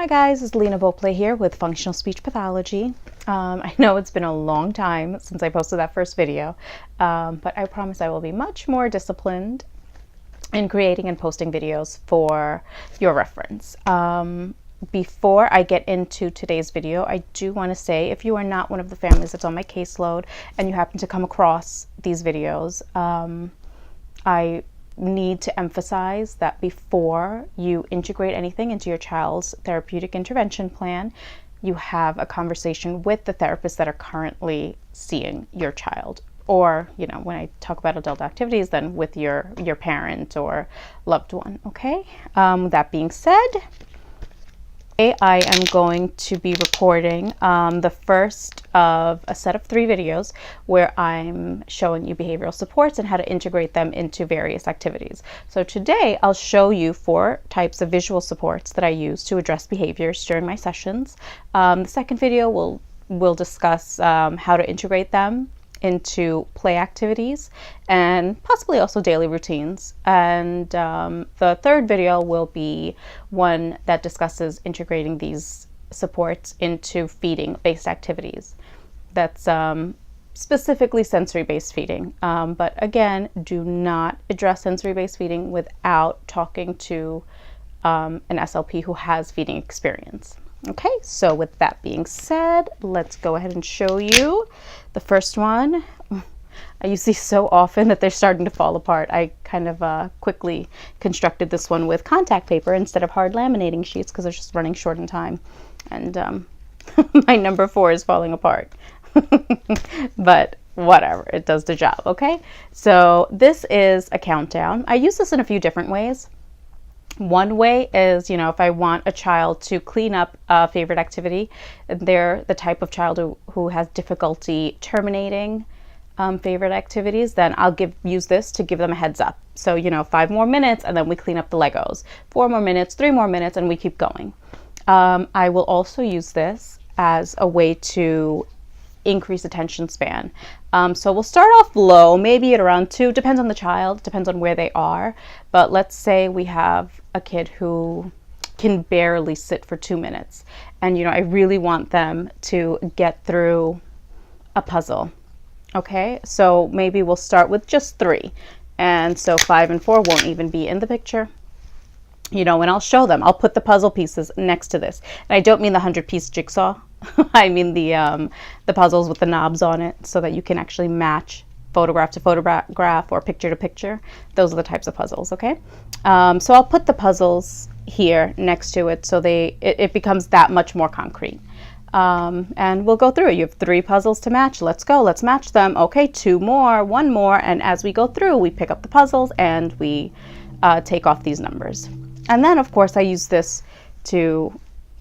Hi guys, it's Lena Beauplay here with Functional Speech Pathology. I know it's been a long time since I posted that first video, but I promise I will be much more disciplined in creating and posting videos for your reference. Before I get into today's video, I do want to say if you are not one of the families that's on my caseload and you happen to come across these videos, I need to emphasize that before you integrate anything into your child's therapeutic intervention plan, you have a conversation with the therapists that are currently seeing your child. Or, you know, when I talk about adult activities, then with your parent or loved one, okay? That being said, I am going to be recording the first of a set of 3 videos where I'm showing you behavioral supports and how to integrate them into various activities. So today I'll show you 4 types of visual supports that I use to address behaviors during my sessions. The second video will discuss how to integrate them into play activities and possibly also daily routines. And the third video will be one that discusses integrating these supports into feeding-based activities. That's specifically sensory-based feeding. But again, do not address sensory-based feeding without talking to an SLP who has feeding experience. Okay, so with that being said, let's go ahead and show you the first one. I use these so often that they're starting to fall apart. I kind of quickly constructed this one with contact paper instead of hard laminating sheets because I was just running short on time. And my number 4 is falling apart. But whatever, it does the job, okay? So this is a countdown. I use this in a few different ways. One way is, you know, if I want a child to clean up a favorite activity, they're the type of child who has difficulty terminating favorite activities, then I'll use this to give them a heads up. So, you know, 5 more minutes and then we clean up the Legos. 4 more minutes, 3 more minutes, and we keep going. I will also use this as a way to increase attention span. So we'll start off low, maybe at around 2, depends on the child, depends on where they are. But let's say we have a kid who can barely sit for 2 minutes. And, you know, I really want them to get through a puzzle. Okay, so maybe we'll start with just 3. And so 5 and 4 won't even be in the picture. You know, and I'll show them. I'll put the puzzle pieces next to this. And I don't mean the 100-piece jigsaw. I mean the puzzles with the knobs on it so that you can actually match photograph to photograph or picture to picture. Those are the types of puzzles, okay? So I'll put the puzzles here next to it so it becomes that much more concrete. And we'll go through it. You have 3 puzzles to match. Let's go. Let's match them. Okay, 2 more, 1 more. And as we go through, we pick up the puzzles and we take off these numbers. And then, of course, I use this to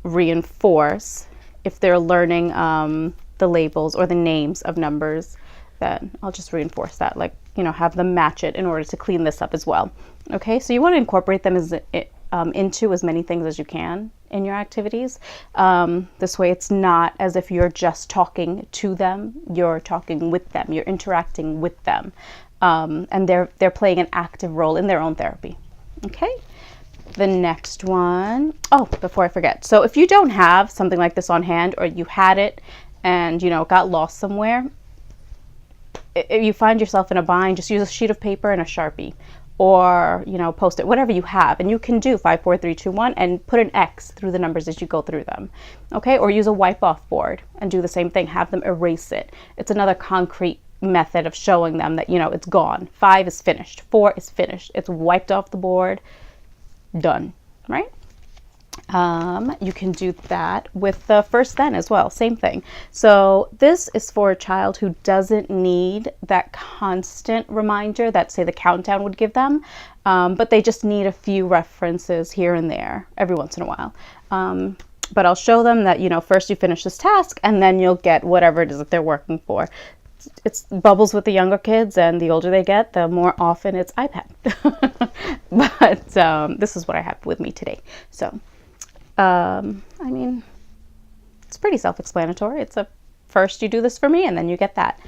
reinforce if they're learning the labels or the names of numbers, then I'll just reinforce that, like, you know, have them match it in order to clean this up as well. Okay, so you want to incorporate them into as many things as you can in your activities. This way it's not as if you're just talking to them, you're talking with them, you're interacting with them, and they're playing an active role in their own therapy. Okay. The next one, oh, before I forget. So if you don't have something like this on hand, or you had it and, you know, got lost somewhere, if you find yourself in a bind, just use a sheet of paper and a Sharpie, or, you know, post it, whatever you have. And you can do 5, 4, 3, 2, 1 and put an X through the numbers as you go through them. Okay, or use a wipe off board and do the same thing. Have them erase it. It's another concrete method of showing them that, you know, it's gone. 5 is finished. 4 is finished. It's wiped off the board. Done, right? You can do that with the first then as well, same thing. So this is for a child who doesn't need that constant reminder that, say, the countdown would give them, but they just need a few references here and there every once in a while. But I'll show them that, you know, first you finish this task and then you'll get whatever it is that they're working for. It's bubbles with the younger kids, and the older they get, the more often it's iPad. But this is what I have with me today. So, I mean, it's pretty self-explanatory. It's first you do this for me, and then you get that.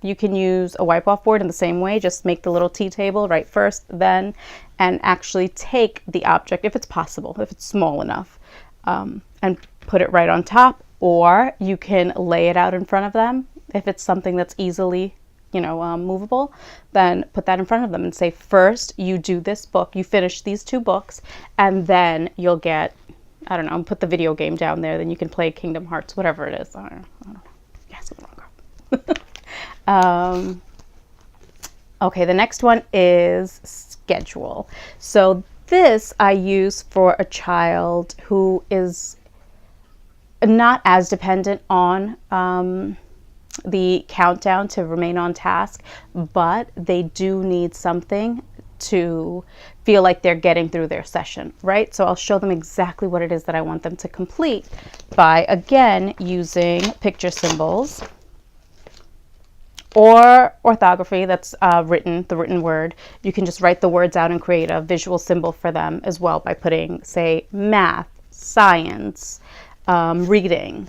You can use a wipe-off board in the same way. Just make the little tea table, write first, then, and actually take the object, if it's possible, if it's small enough, and put it right on top. Or you can lay it out in front of them. If it's something that's easily, movable, then put that in front of them and say, first you do this book, you finish these 2 books, and then you'll get, I don't know, put the video game down there, then you can play Kingdom Hearts, whatever it is. I don't know. Yes, okay, the next one is schedule. So this I use for a child who is not as dependent on the countdown to remain on task, but they do need something to feel like they're getting through their session, right? So I'll show them exactly what it is that I want them to complete by, again, using picture symbols or orthography. That's the written word. You can just write the words out and create a visual symbol for them as well by putting, say, math, science, reading,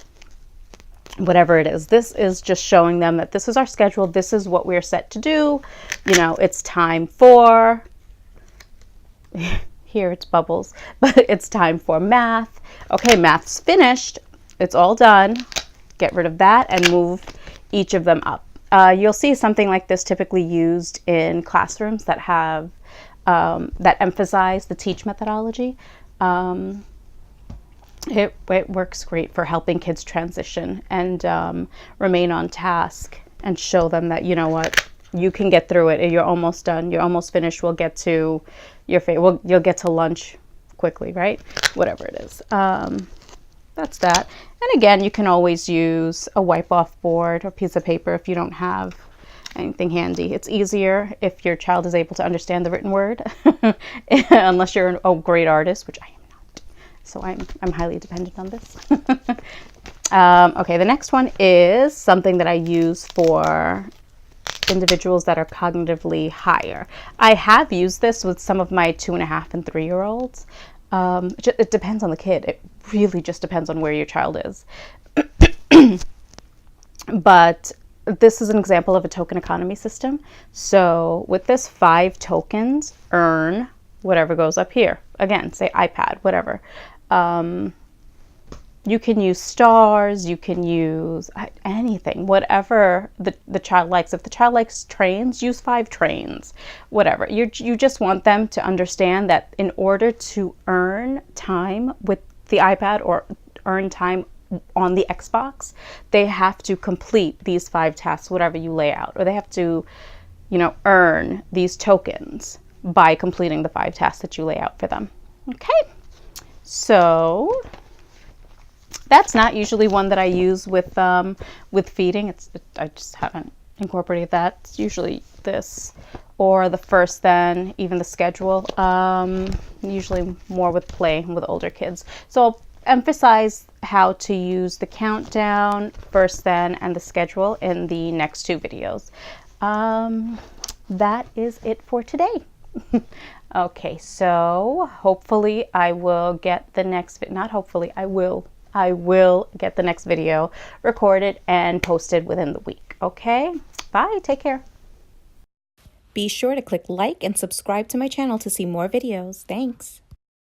whatever it is. This is just showing them that this is our schedule. This is what we're set to do. It's time for, here it's bubbles, but it's time for math. Okay, math's finished. It's all done. Get rid of that and move each of them up. You'll see something like this typically used in classrooms that have, that emphasize the TEACH methodology. It works great for helping kids transition and remain on task and show them that, you know what, you can get through it. You're almost done. You're almost finished. We'll get to you'll get to lunch quickly, right? Whatever it is. That's that. And again, you can always use a wipe-off board or piece of paper if you don't have anything handy. It's easier if your child is able to understand the written word, unless you're a great artist, which I am not. So I'm highly dependent on this. Okay, the next one is something that I use for individuals that are cognitively higher. I have used this with some of my 2.5 and 3-year-olds. It depends on the kid. It really just depends on where your child is. But this is an example of a token economy system. So with this, 5 tokens earn whatever goes up here. Again, say iPad, whatever. You can use stars, you can use anything, whatever the child likes. If the child likes trains, use 5 trains, whatever. You just want them to understand that in order to earn time with the iPad or earn time on the Xbox, they have to complete these 5 tasks, whatever you lay out, or they have to, earn these tokens by completing the 5 tasks that you lay out for them. Okay, so that's not usually one that I use with feeding. I just haven't incorporated that. It's usually this or the first then, even the schedule. Usually more with play with older kids. So I'll emphasize how to use the countdown, first then, and the schedule in the next 2 videos. That is it for today. Okay, so hopefully I will get the next, not hopefully, I will get the next video recorded and posted within the week. Okay, bye, take care. Be sure to click like and subscribe to my channel to see more videos. Thanks.